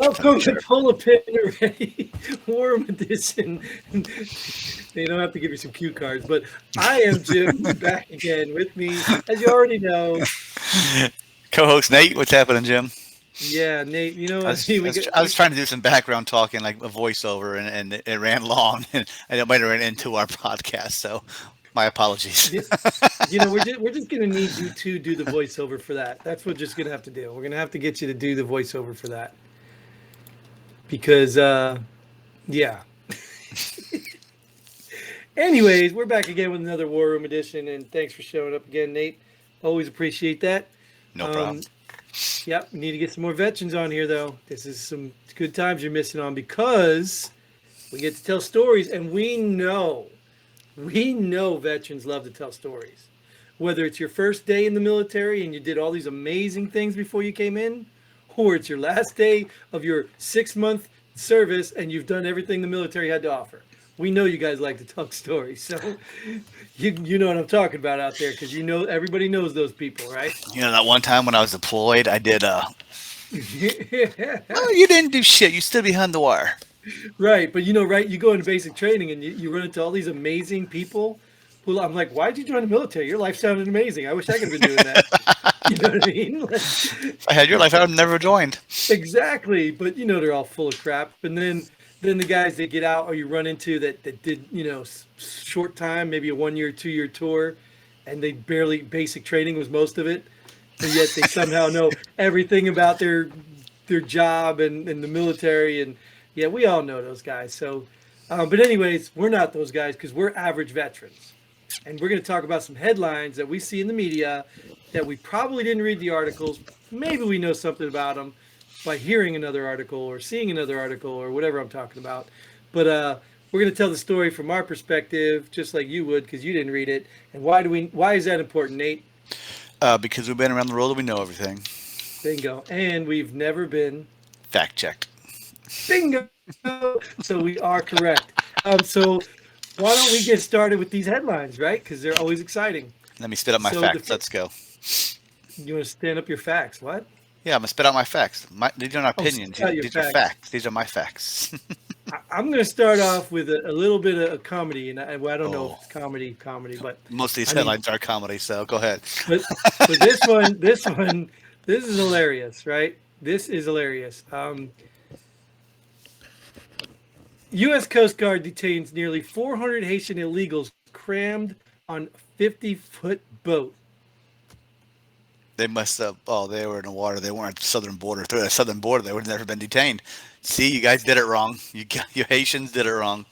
Welcome to Pull a Pin Ready Warm Edition. They don't have to give you some cue cards, but I am Jim back again with me, as you already know. Co-host Nate, what's happening, Jim? Yeah, Nate. You know I what I was, mean? I was, I was trying to do some background talking, like a voiceover, and it ran long, and it might have ran into our podcast. So, my apologies. you we're just gonna need you to do the voiceover for that. That's what we're just gonna have to do. We're gonna have to get you to do the voiceover for that because, yeah. Anyways, we're back again with another War Room edition, and thanks for showing up again, Nate. Always appreciate that. No problem. Yep, we need to get some more veterans on here, though. This is some good times you're missing on because we get to tell stories, and we know veterans love to tell stories. Whether it's your first day in the military and you did all these amazing things before you came in, or it's your last day of your 6-month service and you've done everything the military had to offer. We know you guys like to tell stories, so you know what I'm talking about out there because you know everybody knows those people, right? That one time when I was deployed, I did. Oh, you didn't do shit. You stood behind the wire. Right, but right, you go into basic training and you run into all these amazing people who I'm like, why'd you join the military? Your life sounded amazing. I wish I could have been doing that. You know what I mean? Like, If I had your life, I would have never joined. exactly, but they're all full of crap. And then the guys that get out or you run into that did short time, maybe a 1 year, 2 year tour, and they barely basic training was most of it, and yet they somehow know everything about their job and the military. And yeah, we all know those guys. So, but anyways, we're not those guys because we're average veterans, and we're going to talk about some headlines that we see in the media that we probably didn't read the articles. Maybe we know something about them by hearing another article or seeing another article or whatever I'm talking about. But we're going to tell the story from our perspective, just like you would, because you didn't read it. And why is that important, Nate? Because we've been around the world and we know everything. Bingo. And we've never been Fact checked. bingo. So we are correct. So why don't we get started with these headlines, right? Because they're always exciting. Let me spit out my So facts. Let's go. you want to stand up your facts? What? Yeah, I'm gonna spit out my facts. These are not Oh, opinions. spit out your These are facts. facts. These are my facts. I'm going to start off with a little bit of comedy, and I don't know Oh, if it's comedy, but most of these I mean, headlines are comedy, so go ahead. but this is hilarious, right? This is hilarious. U.S. Coast Guard detains nearly 400 Haitian illegals crammed on 50-foot boat. They must have. Oh, they were in the water. They weren't at the southern border. If they were at the southern border, they would have never been detained. See, you guys did it wrong. You Haitians did it wrong.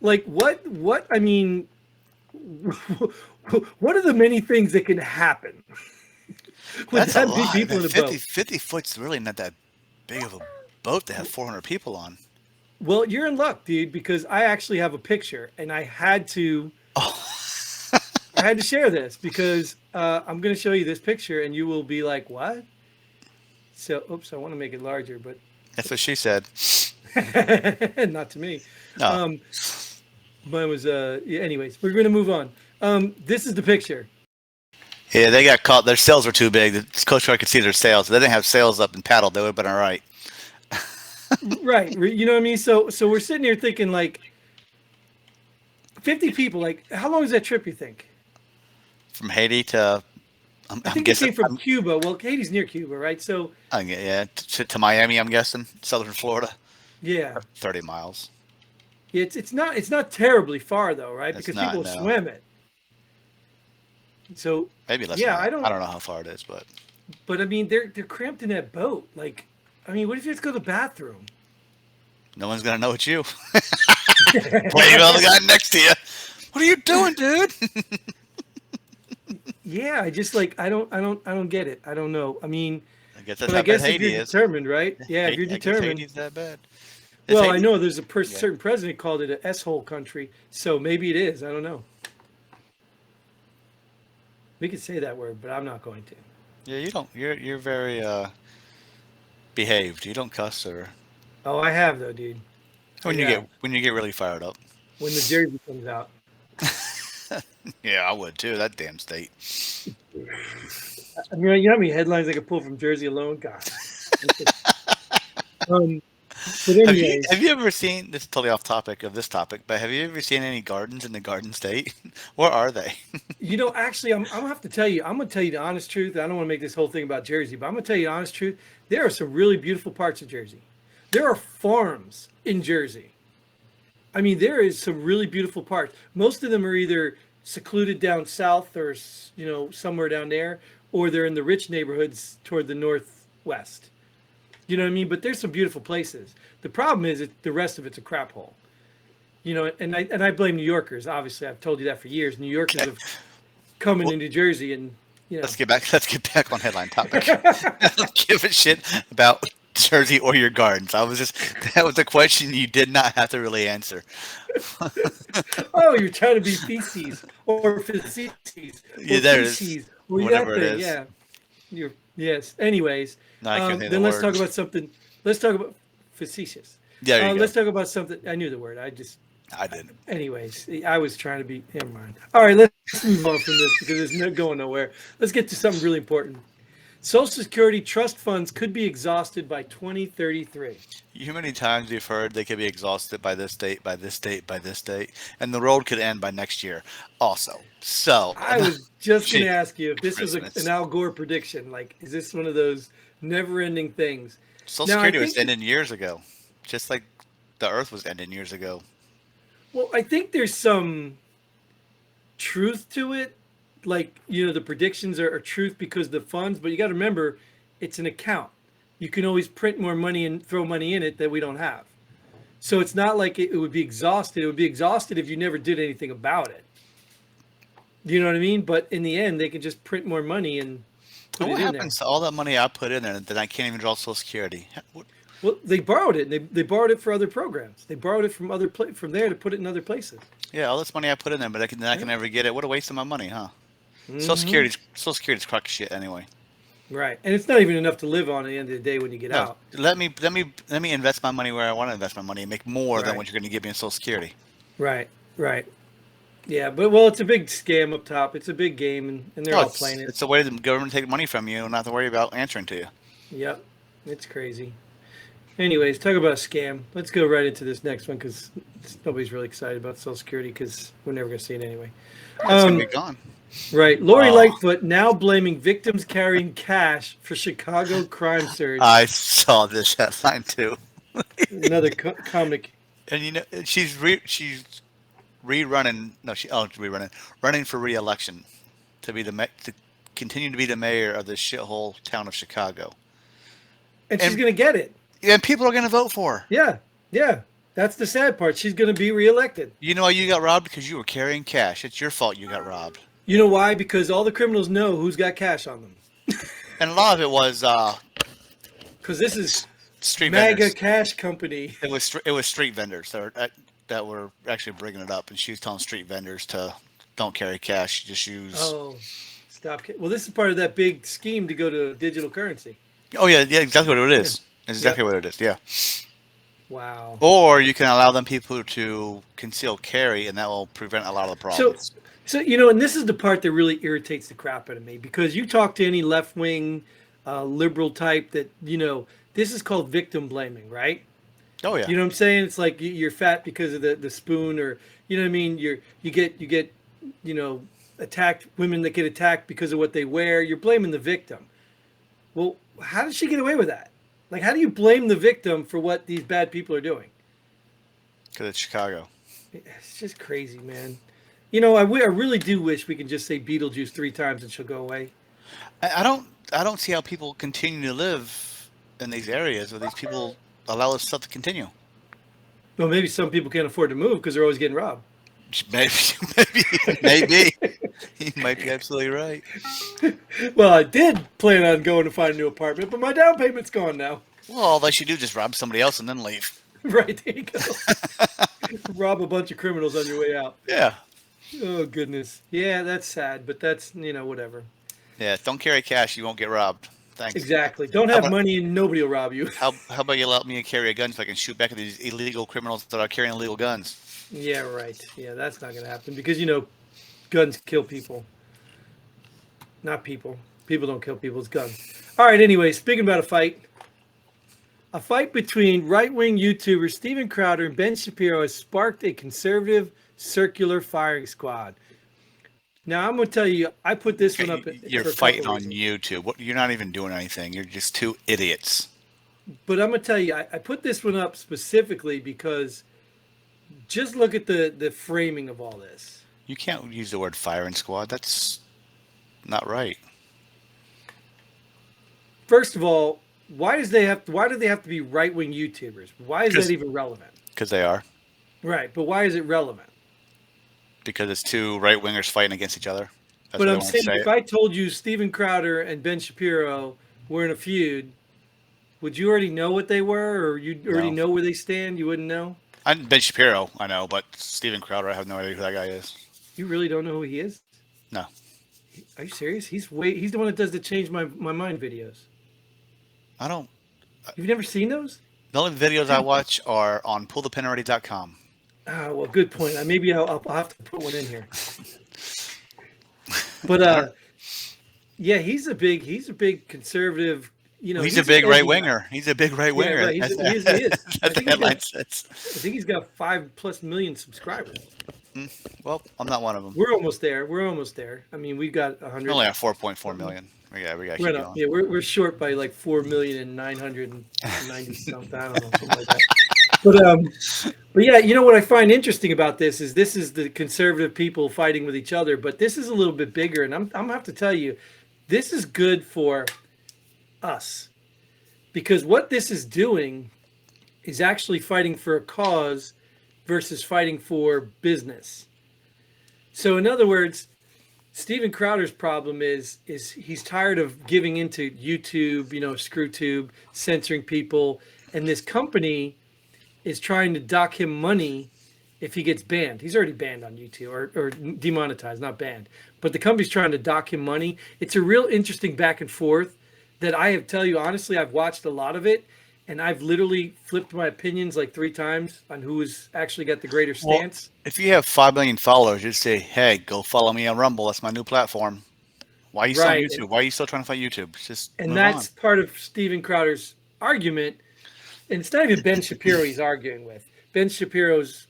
Like what? I mean, what are the many things that can happen with That's a that many lot. people Man, in a 50, boat? 50 foot's really not that big of a boat to have 400 people on. Well, you're in luck, dude, because I actually have a picture, and I had to share this because I'm going to show you this picture, and you will be like, "What?" So, oops, I want to make it larger, but That's what she said. not to me. No, Um, Mine was yeah, anyways, we're going to move on. This is the picture. yeah, they got caught. Their sails were too big. The Coast Guard could see their sails. If they didn't have sails up and paddled, they would have been all right. Right. You know what I mean? So we're sitting here thinking like 50 people, like how long is that trip you think? From Haiti to, I'm, I I'm think it guessing, came from Cuba. Well, Haiti's near Cuba, right? So, yeah, to Miami. I'm guessing southern Florida, yeah. 30 miles. Yeah, it's not terribly far though, right? It's Because not. people No, swim it. So, maybe less than yeah, I that. I don't don't know how far it is, but but I mean they're cramped in that boat. Like, I mean, what if you have to go to the bathroom? no one's gonna know it's you. Blame on the guy next to you. What are you doing, dude? Yeah, I don't get it. I don't know. I mean, I guess that's but I how bad guess if you're Haiti is. determined, right? Yeah, if you're I guess determined. Haiti's that bad. Is Well, I Haiti? know there's a Yeah. certain president called it an S-hole country, so maybe it is. I don't know. We could say that word, but I'm not going to. Yeah, you don't. You're very behaved. You don't cuss or Oh, I have though, dude. I have. when you get really fired up. When the jersey comes out. Yeah, I would too. That damn state. I mean, you know how many headlines I could pull from Jersey alone? God. Um, but Have you anyways, have you ever seen this is totally off topic of this topic, but have you ever seen any gardens in the Garden State? Where are they? actually, I'm gonna have to tell you. I'm gonna tell you the honest truth. I don't want to make this whole thing about Jersey, but I'm gonna tell you the honest truth. There are some really beautiful parts of Jersey. There are farms in Jersey. I mean, there is some really beautiful parts. Most of them are either secluded down south or somewhere down there, or they're in the rich neighborhoods toward the northwest. You know what I mean? But there's some beautiful places. The problem is the rest of it's a crap hole. And I blame New Yorkers. Obviously, I've told you that for years. New Yorkers Okay. have come Well, into New Jersey, and you know, let's get back on headline topic. I don't give a shit about Jersey or your gardens. That was a question you did not have to really answer. oh, you're trying to be feces or feces Yeah, or there it is. feces or that Whatever it thing. is. Yeah, yes. Anyways, No, I can't think of the then let's talk word. about something. Let's talk about facetious. Yeah, there you go. Let's talk about something. I knew the word. I didn't. Anyways, I was trying to be. Never mind. All right, let's move on from this because it's not going nowhere. Let's get to something really important. Social Security trust funds could be exhausted by 2033. How many times you've heard they could be exhausted by this date, by this date, by this date, and the road could end by next year. Also, so I was just going Gee, to ask you if this was Christmas. an Al Gore prediction. Like, is this one of those never-ending things? Social Now, I Security was think, ending years ago, just like the Earth was ending years ago. well, I think there's some truth to it. Like, the predictions are truth because the funds, but you got to remember, it's an account. You can always print more money and throw money in it that we don't have. So it's not like it would be exhausted. It would be exhausted if you never did anything about it. You know what I mean? But in the end, they can just print more money and put And it what in there. happens to all that money I put in there that I can't even draw Social Security? Well, they borrowed it. They borrowed it for other programs. They borrowed it from from there to put it in other places. Yeah, all this money I put in there, but I can never get it. What a waste of my money, huh? Hmm. Social Security's crock of shit anyway. Right, and it's not even enough to live on at the end of the day when you get No, out. let me invest my money where I want to invest my money and make more than Right, what you're going to give me in Social Security. right, right. Yeah, but well, it's a big scam up top. It's a big game, and they're No, all it's playing it. it's a way the government take money from you and not to worry about answering to you. Yep, it's crazy. Anyways, talk about a scam. Let's go right into this next one because nobody's really excited about Social Security because we're never going to see it anyway. It's going to be Um, gone. right, Lori Oh, Lightfoot now blaming victims carrying cash for Chicago crime surge. I saw this headline too. Another comic. And she's rerunning. No, running for re-election to be to continue to be the mayor of the shithole town of Chicago. And she's And going to get it. and people are going to vote for her. Yeah, yeah. That's the sad part. She's going to be reelected. You know why you got robbed? Because you were carrying cash. It's your fault you got robbed. You know why? Because all the criminals know who's got cash on them. And a lot of it was Because this is street MAGA vendors. Cash Company. It was street vendors that were actually bringing it up, and she was telling street vendors to don't carry cash, just use. Oh, stop. Well, this is part of that big scheme to go to digital currency. Oh yeah, exactly what it Yeah. is. It's exactly Yep. what it is. Yeah. Wow. Or you can allow them people to conceal carry, and that will prevent a lot of the So, problems. and this is the part that really irritates the crap out of me because you talk to any left wing, liberal type that, this is called victim blaming, right? Oh yeah. You know what I'm saying? It's like you're fat because of the spoon, or you know what I mean. You get attacked. Women that get attacked because of what they wear. You're blaming the victim. Well, how did she get away with that? Like, how do you blame the victim for what these bad people are doing? Because it's Chicago. It's just crazy, man. I really do wish we could just say Beetlejuice 3 times and she'll go away. I don't see how people continue to live in these areas where these people allow this stuff to continue. Well, maybe some people can't afford to move because they're always getting robbed. Maybe, maybe. You might be absolutely right. Well, I did plan on going to find a new apartment, but my down payment's gone now. Well, all they should do is just rob somebody else and then leave. Right, there you go. Rob a bunch of criminals on your way out. Yeah. Oh, goodness. Yeah, that's sad, but that's, whatever. Yeah. Don't carry cash. You won't get robbed. Thanks. Exactly. Don't How have about money and nobody will rob you. how about you let me carry a gun so I can shoot back at these illegal criminals that are carrying illegal guns? Yeah, right. Yeah, that's not going to happen because, guns kill people. Not people. People don't kill people. It's guns. All right, anyway, speaking about a fight, A fight between right-wing YouTubers Steven Crowder and Ben Shapiro has sparked a conservative circular firing squad. Now, I'm going to tell you, I put this one up You're for a fighting couple on reasons. YouTube. You're not even doing anything. You're just two idiots. But I'm going to tell you, I put this one up specifically because just look at the framing of all this. You can't use the word firing squad. That's not right. First of all, why do they have to be right-wing YouTubers? Why is that even relevant? Because they are. Right, but why is it relevant? Because it's two right wingers fighting against each other. That's But what I'm saying, if I told you Steven Crowder and Ben Shapiro were in a feud, would you already know what they were, or you already know where they stand? You wouldn't know. Ben Shapiro, I know, but Steven Crowder, I have no idea who that guy is. You really don't know who he is? No. Are you serious? He's the one that does the change my mind videos. I don't. You've never seen those? The only videos I watch are on pullthepinalready.com. Ah, well, good point. Maybe I'll have to put one in here. But yeah, he's a big conservative. You know, he's a big right winger. He's a big right winger. Yeah, right. He is. That's the headline says. I think he's got 5+ million subscribers. Well, I'm not one of them. We're almost there. I mean, we got 100. We're only at 4.4 million. We got to keep going. Yeah, we're short by like 4,990 something. I don't know, something like that. But yeah, you know what I find interesting about this is the conservative people fighting with each other, but this is a little bit bigger, and I'm gonna have to tell you, this is good for us, because what this is doing is actually fighting for a cause versus fighting for business. So in other words, Steven Crowder's problem is he's tired of giving into YouTube, ScrewTube, censoring people, and this company is trying to dock him money if he gets banned. He's already banned on YouTube, or demonetized, not banned. But the company's trying to dock him money. It's a real interesting back and forth that tell you honestly, I've watched a lot of it, and I've literally flipped my opinions like 3 times on who has actually got the greater stance. Well, if you have 5 million followers, just say, hey, go follow me on Rumble. That's my new platform. Why are you still on YouTube? Why are you still trying to fight YouTube? That's part of Steven Crowder's argument. And it's not even Ben Shapiro he's arguing with. Ben Shapiro's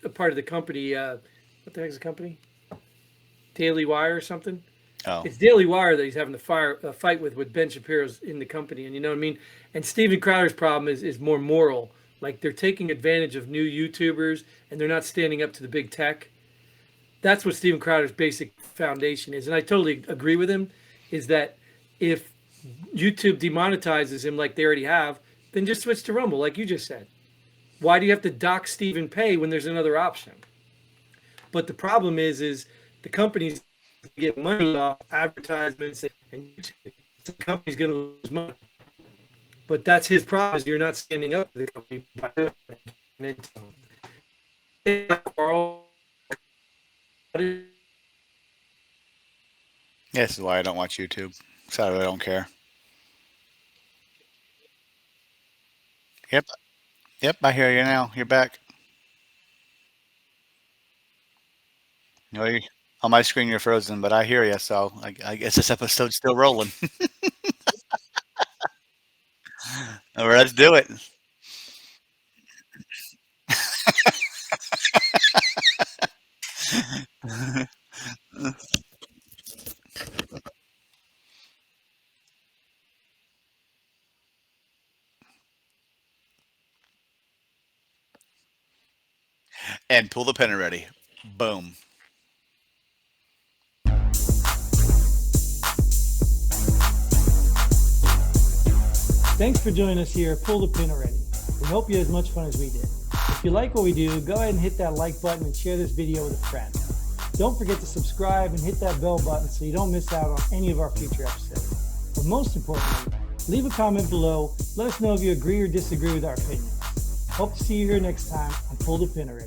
a part of the company. What the heck is the company? Daily Wire or something? Oh. It's Daily Wire that he's having a fight with Ben Shapiro's in the company. And you know what I mean? And Steven Crowder's problem is more moral. Like, they're taking advantage of new YouTubers, and they're not standing up to the big tech. That's what Steven Crowder's basic foundation is. And I totally agree with him, is that if YouTube demonetizes him like they already have, then just switch to Rumble, like you just said. Why do you have to dock Stephen Pay when there's another option? But the problem is the companies get money off advertisements, and YouTube. The company's going to lose money. But that's his problem, is you're not standing up to the company. This is why I don't watch YouTube. So I really don't care. Yep, I hear you now. You're back. On my screen you're frozen, but I hear you, so I guess this episode's still rolling. All right, let's do it. And pull the pin ready. Boom. Thanks for joining us here at Pull the Pin Already. We hope you had as much fun as we did. If you like what we do, go ahead and hit that like button and share this video with a friend. Don't forget to subscribe and hit that bell button so you don't miss out on any of our future episodes. But most importantly, leave a comment below. Let us know if you agree or disagree with our opinions. Hope to see you here next time on Pull the Pin Already.